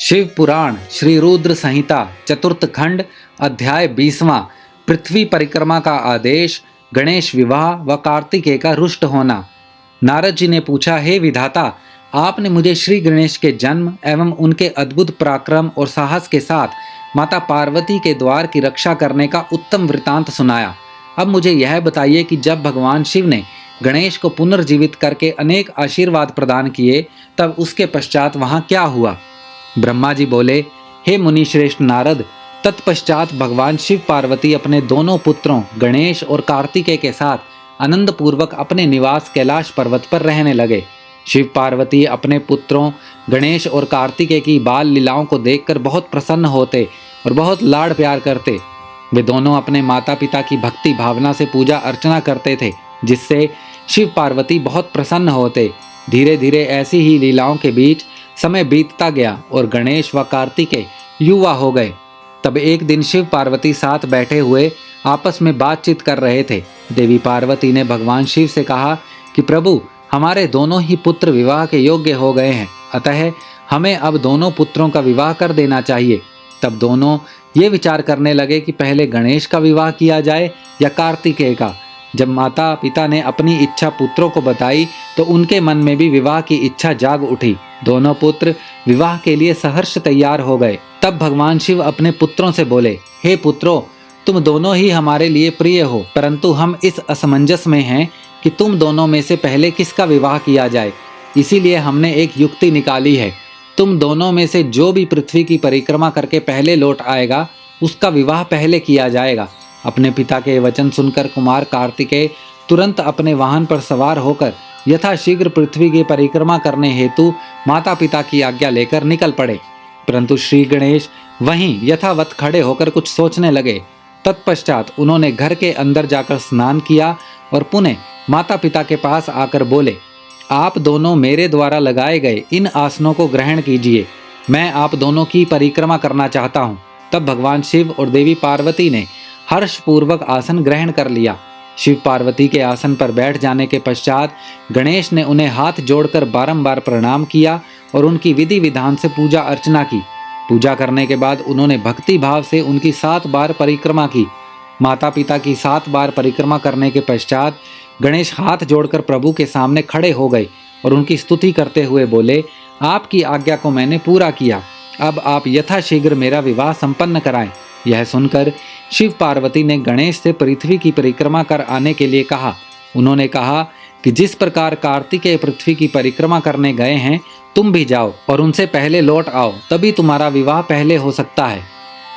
शिव पुराण श्री रुद्र संहिता चतुर्थ खंड अध्याय 20वां पृथ्वी परिक्रमा का आदेश, गणेश विवाह व कार्तिकेय का रुष्ट होना। नारद जी ने पूछा, हे विधाता, आपने मुझे श्री गणेश के जन्म एवं उनके अद्भुत पराक्रम और साहस के साथ माता पार्वती के द्वार की रक्षा करने का उत्तम वृतांत सुनाया। अब मुझे यह बताइए कि जब भगवान शिव ने गणेश को पुनर्जीवित करके अनेक आशीर्वाद प्रदान किए, तब उसके पश्चात वहाँ क्या हुआ? ब्रह्मा जी बोले, हे मुनि श्रेष्ठ नारद, तत्पश्चात भगवान शिव पार्वती अपने दोनों पुत्रों गणेश और कार्तिकेय के साथ आनंद पूर्वक अपने निवास कैलाश पर्वत पर रहने लगे। शिव पार्वती अपने पुत्रों गणेश और कार्तिकेय की बाल लीलाओं को देखकर बहुत प्रसन्न होते और बहुत लाड़ प्यार करते। वे दोनों अपने माता पिता की भक्ति भावना से पूजा अर्चना करते थे, जिससे शिव पार्वती बहुत प्रसन्न होते। धीरे धीरे ऐसी ही लीलाओं के बीच समय बीतता गया और गणेश व कार्तिकेय युवा हो गए। तब एक दिन शिव पार्वती साथ बैठे हुए आपस में बातचीत कर रहे थे। देवी पार्वती ने भगवान शिव से कहा कि प्रभु, हमारे दोनों ही पुत्र विवाह के योग्य हो गए हैं, अतः हमें अब दोनों पुत्रों का विवाह कर देना चाहिए। तब दोनों ये विचार करने लगे कि पहले गणेश का विवाह किया जाए या कार्तिकेय का। जब माता पिता ने अपनी इच्छा पुत्रों को बताई तो उनके मन में भी विवाह की इच्छा जाग उठी। दोनों पुत्र विवाह के लिए सहर्ष तैयार हो गए। तब भगवान शिव अपने पुत्रों से बोले, हे पुत्रों, तुम दोनों ही हमारे लिए प्रिय हो, परंतु हम इस असमंजस में हैं कि तुम दोनों में से पहले किसका विवाह किया जाए। इसीलिए हमने एक युक्ति निकाली है। तुम दोनों में से जो भी पृथ्वी की परिक्रमा करके पहले लौट आएगा, उसका विवाह पहले किया जाएगा। अपने पिता के वचन सुनकर कुमार कार्तिकेय तुरंत अपने वाहन पर सवार होकर यथाशीघ्र पृथ्वी की परिक्रमा करने हेतु माता पिता की आज्ञा लेकर निकल पड़े। परंतु श्री गणेश वहीं यथावत खड़े होकर कुछ सोचने लगे। तत्पश्चात उन्होंने घर के अंदर जाकर स्नान किया और पुनः माता पिता के पास आकर बोले, आप दोनों मेरे द्वारा लगाए गए इन आसनों को ग्रहण कीजिए, मैं आप दोनों की परिक्रमा करना चाहता हूँ। तब भगवान शिव और देवी पार्वती ने हर्षपूर्वक आसन ग्रहण कर लिया। शिव पार्वती के आसन पर बैठ जाने के पश्चात गणेश ने उन्हें हाथ जोड़कर बारंबार प्रणाम किया और उनकी विधि विधान से पूजा अर्चना की। पूजा करने के बाद उन्होंने भक्ति भाव से उनकी 7 बार परिक्रमा की। माता पिता की 7 बार परिक्रमा करने के पश्चात गणेश हाथ जोड़कर प्रभु के सामने खड़े हो गए और उनकी स्तुति करते हुए बोले, आपकी आज्ञा को मैंने पूरा किया, अब आप यथाशीघ्र मेरा विवाह संपन्न कराएं। यह सुनकर शिव पार्वती ने गणेश से पृथ्वी की परिक्रमा कर आने के लिए कहा। उन्होंने कहा कि जिस प्रकार कार्तिकेय पृथ्वी की परिक्रमा करने गए हैं, तुम भी जाओ और उनसे पहले लौट आओ, तभी तुम्हारा विवाह पहले हो सकता है।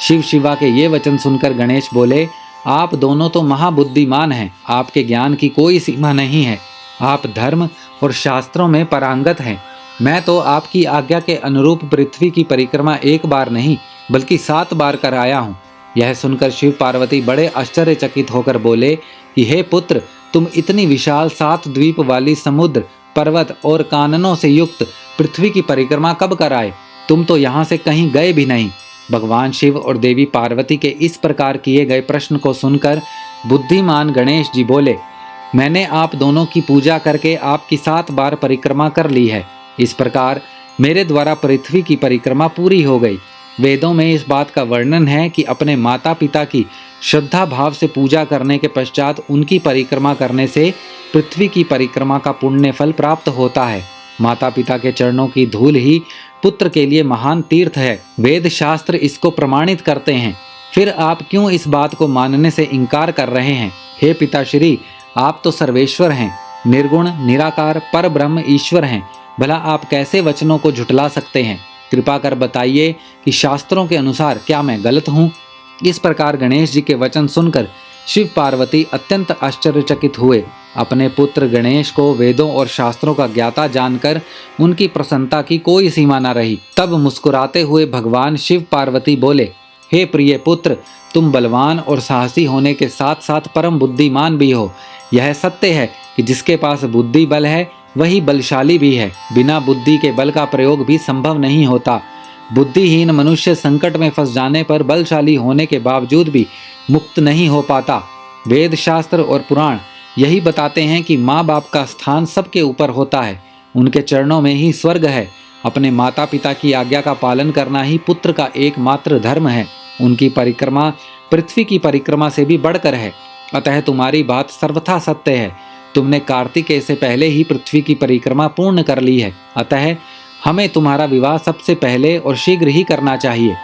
शिव शिवा के ये वचन सुनकर गणेश बोले, आप दोनों तो महाबुद्धिमान हैं, आपके ज्ञान की कोई सीमा नहीं है, आप धर्म और शास्त्रों में पारंगत हैं। मैं तो आपकी आज्ञा के अनुरूप पृथ्वी की परिक्रमा एक बार नहीं बल्कि 7 बार कराया हूँ। यह सुनकर शिव पार्वती बड़े आश्चर्यचकित होकर बोले कि हे पुत्र, तुम इतनी विशाल 7 द्वीप वाली समुद्र, पर्वत और काननों से युक्त पृथ्वी की परिक्रमा कब कराए? तुम तो यहाँ से कहीं गए भी नहीं। भगवान शिव और देवी पार्वती के इस प्रकार किए गए प्रश्न को सुनकर बुद्धिमान गणेश जी बोले, मैंने आप दोनों की पूजा करके आपकी 7 बार परिक्रमा कर ली है। इस प्रकार मेरे द्वारा पृथ्वी की परिक्रमा पूरी हो गई। वेदों में इस बात का वर्णन है कि अपने माता पिता की श्रद्धा भाव से पूजा करने के पश्चात उनकी परिक्रमा करने से पृथ्वी की परिक्रमा का पुण्य फल प्राप्त होता है। माता पिता के चरणों की धूल ही पुत्र के लिए महान तीर्थ है। वेद शास्त्र इसको प्रमाणित करते हैं। फिर आप क्यों इस बात को मानने से इनकार कर रहे हैं? हे पिताश्री, आप तो सर्वेश्वर हैं, निर्गुण निराकार पर ब्रह्म ईश्वर हैं। भला आप कैसे वचनों को झुटला सकते हैं? कृपा कर बताइए कि शास्त्रों के अनुसार क्या मैं गलत हूँ? इस प्रकार गणेश जी के वचन सुनकर शिव पार्वती अत्यंत आश्चर्यचकित हुए। अपने पुत्र गणेश को वेदों और शास्त्रों का ज्ञाता जानकर उनकी प्रसन्नता की कोई सीमा न रही। तब मुस्कुराते हुए भगवान शिव पार्वती बोले, हे प्रिय पुत्र, तुम बलवान और साहसी होने के साथ साथ परम बुद्धिमान भी हो। यह सत्य है कि जिसके पास बुद्धि बल है वही बलशाली भी है। बिना बुद्धि के बल का प्रयोग भी संभव नहीं होता। बुद्धिहीन मनुष्य संकट में फंस जाने पर बलशाली होने के बावजूद भी मुक्त नहीं हो पाता। वेद शास्त्र और पुराण यही बताते हैं कि माँ बाप का स्थान सबके ऊपर होता है, उनके चरणों में ही स्वर्ग है। अपने माता पिता की आज्ञा का पालन करना ही पुत्र का एकमात्र धर्म है। उनकी परिक्रमा पृथ्वी की परिक्रमा से भी बढ़कर है। अतः तुम्हारी बात सर्वथा सत्य है। तुमने कार्तिकेय से पहले ही पृथ्वी की परिक्रमा पूर्ण कर ली है। अतः हमें तुम्हारा विवाह सबसे पहले और शीघ्र ही करना चाहिए।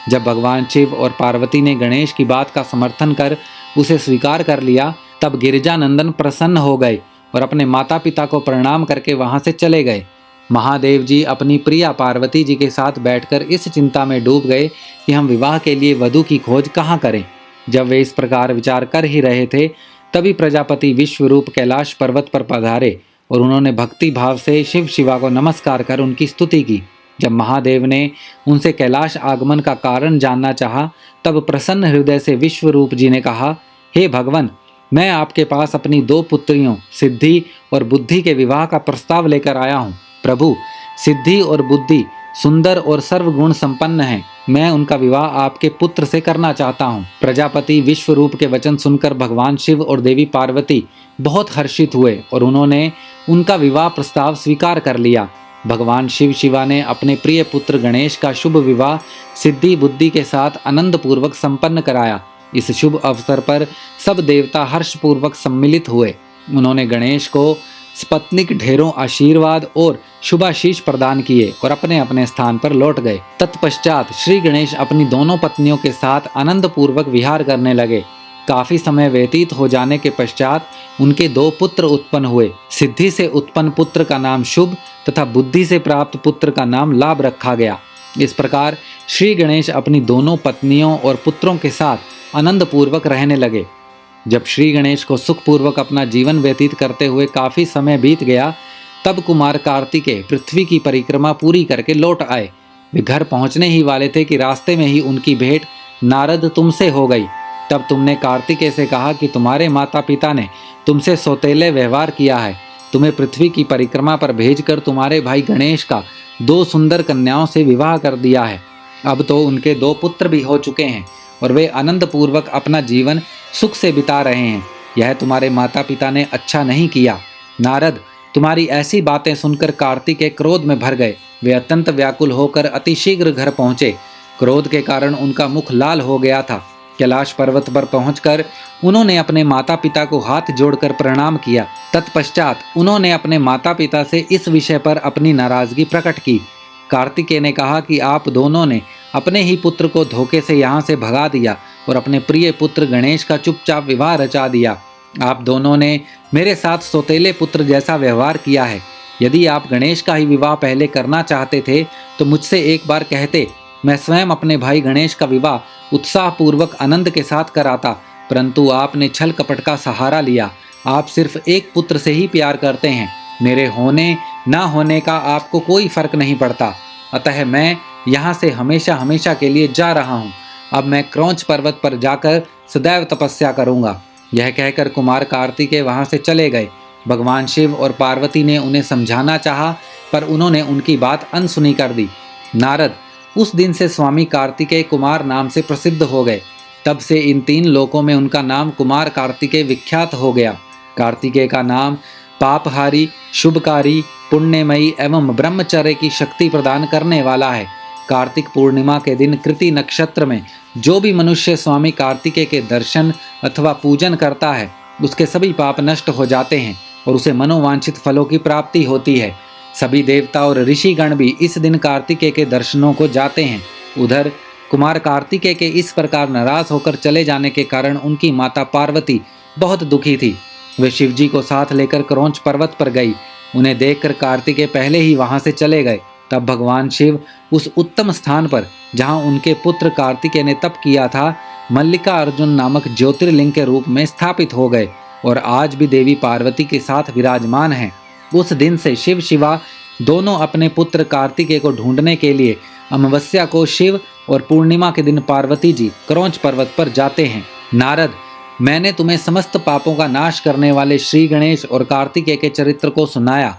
जब भगवान शिव और पार्वती ने गणेश की बात का समर्थन कर उसे स्वीकार कर लिया, तब गिरिजानंदन प्रसन्न हो गए और अपने माता पिता को प्रणाम करके वहां से चले गए। महादेव जी अपनी प्रिया पार्वती जी के साथ बैठकर इस चिंता में डूब गए कि हम विवाह के लिए वधू की खोज कहाँ करें। जब वे इस प्रकार विचार कर ही रहे थे, तभी प्रजापति विश्वरूप कैलाश पर्वत पर पधारे और उन्होंने भक्ति भाव से शिव शिवा को नमस्कार कर उनकी स्तुति की। जब महादेव ने उनसे कैलाश आगमन का कारण जानना चाहा, तब प्रसन्न हृदय से विश्वरूप जी ने कहा, हे भगवान, मैं आपके पास अपनी 2 पुत्रियों सिद्धि और बुद्धि के विवाह का प्रस्ताव लेकर आया हूँ। प्रभु, सिद्धि और बुद्धि सुंदर और सर्वगुण संपन्न हैं। मैं उनका विवाह आपके पुत्र से करना चाहता हूँ। प्रजापति विश्वरूप के वचन सुनकर भगवान शिव और देवी पार्वती बहुत हर्षित हुए और उन्होंने उनका विवाह प्रस्ताव स्वीकार कर लिया। भगवान शिव शिवा ने अपने प्रिय पुत्र गणेश का शुभ विवाह सिद्धि बुद्धि के साथ आनंद पूर्वक संपन्न कराया। इस शुभ अवसर पर सब देवता हर्षपूर्वक सम्मिलित हुए। उन्होंने गणेश को स्पत्निक ढेरों आशीर्वाद और शुभाशीष प्रदान किए और अपने अपने स्थान पर लौट गए। तत्पश्चात श्री गणेश अपनी दोनों पत्नियों के साथ आनंद पूर्वक विहार करने लगे। काफी समय व्यतीत हो जाने के पश्चात उनके 2 पुत्र उत्पन्न हुए। सिद्धि से उत्पन्न पुत्र का नाम शुभ तथा बुद्धि से प्राप्त पुत्र का नाम लाभ रखा गया। इस प्रकार श्री गणेश अपनी दोनों पत्नियों और पुत्रों के साथ आनंद पूर्वक रहने लगे। जब श्री गणेश को सुखपूर्वक अपना जीवन व्यतीत करते हुए काफी समय बीत गया, तब कुमार कार्तिकेय पृथ्वी की परिक्रमा पूरी करके लौट आए। वे घर पहुंचने ही वाले थे कि रास्ते में ही उनकी भेंट नारद तुमसे हो गई। तब तुमने कार्तिकेय से कहा कि तुम्हारे माता पिता ने तुमसे सौतेले व्यवहार किया है। तुम्हें पृथ्वी की परिक्रमा पर भेजकर तुम्हारे भाई गणेश का 2 सुंदर कन्याओं से विवाह कर दिया है। अब तो उनके 2 पुत्र भी हो चुके हैं और वे आनंद पूर्वक अपना जीवन सुख से बिता रहे हैं। यह तुम्हारे माता पिता ने अच्छा नहीं किया। नारद, तुम्हारी ऐसी बातें सुनकर कार्तिकेय क्रोध में भर गए। वे अत्यंत व्याकुल होकर अतिशीघ्र घर पहुंचे। क्रोध के कारण उनका मुख लाल हो गया था। कैलाश पर्वत पर पहुंचकर उन्होंने अपने माता पिता को हाथ जोड़कर प्रणाम किया। तत्पश्चात उन्होंने अपने माता पिता से इस विषय पर अपनी नाराजगी प्रकट की। कार्तिकेय ने कहा कि आप दोनों ने अपने ही पुत्र को धोखे से यहाँ से भगा दिया और अपने प्रिय पुत्र गणेश का चुपचाप विवाह रचा दिया। आप दोनों ने मेरे साथ सौतेले पुत्र जैसा व्यवहार किया है। यदि आप गणेश का ही विवाह पहले करना चाहते थे तो मुझसे एक बार कहते, मैं स्वयं अपने भाई गणेश का विवाह उत्साहपूर्वक आनंद के साथ कराता, परंतु आपने छल कपट का सहारा लिया। आप सिर्फ एक पुत्र से ही प्यार करते हैं। मेरे होने ना होने का आपको कोई फर्क नहीं पड़ता। अतः मैं यहाँ से हमेशा हमेशा के लिए जा रहा हूँ। अब मैं क्रौंच पर्वत पर जाकर सदैव तपस्या करूँगा। यह कहकर कुमार कार्तिकेय वहाँ से चले गए। भगवान शिव और पार्वती ने उन्हें समझाना चाहा, पर उन्होंने उनकी बात अनसुनी कर दी। नारद, उस दिन से स्वामी कार्तिकेय कुमार नाम से प्रसिद्ध हो गए। तब से इन 3 लोकों में उनका नाम कुमार कार्तिकेय विख्यात हो गया। कार्तिकेय का नाम पापहारी, शुभकारी, पुण्यमयी एवं ब्रह्मचर्य की शक्ति प्रदान करने वाला है। कार्तिक पूर्णिमा के दिन कृति नक्षत्र में जो भी मनुष्य स्वामी कार्तिकेय के दर्शन अथवा पूजन करता है, उसके सभी पाप नष्ट हो जाते हैं और उसे मनोवांछित फलों की प्राप्ति होती है। सभी देवता और ऋषिगण भी इस दिन कार्तिकेय के दर्शनों को जाते हैं। उधर कुमार कार्तिकेय के इस प्रकार नाराज होकर चले जाने के कारण उनकी माता पार्वती बहुत दुखी थी। वे शिवजी को साथ लेकर क्रौंच पर्वत पर गई। उन्हें देखकर कार्तिकेय पहले ही वहां से चले गए। तब भगवान शिव उस उत्तम स्थान पर जहां उनके पुत्र कार्तिकेय ने तप किया था, मल्लिका अर्जुन नामक ज्योतिर्लिंग के रूप में स्थापित हो गए और आज भी देवी पार्वती के साथ विराजमान हैं। उस दिन से शिव शिवा दोनों अपने पुत्र कार्तिकेय को ढूंढने के लिए अमावस्या को शिव और पूर्णिमा के दिन पार्वती जी क्रौंच पर्वत पर जाते हैं। नारद, मैंने तुम्हें समस्त पापों का नाश करने वाले श्री गणेश और कार्तिकेय के चरित्र को सुनाया।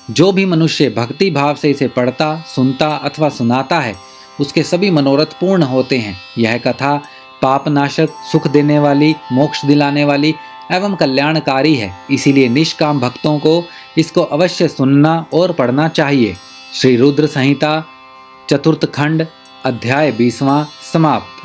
जो भी मनुष्य भक्ति भाव से इसे पढ़ता, सुनता अथवा सुनाता है, उसके सभी मनोरथ पूर्ण होते हैं। यह कथा पापनाशक, सुख देने वाली, मोक्ष दिलाने वाली एवं कल्याणकारी है। इसीलिए निष्काम भक्तों को इसको अवश्य सुनना और पढ़ना चाहिए। श्री रुद्र संहिता चतुर्थ खंड अध्याय 20वां समाप्त।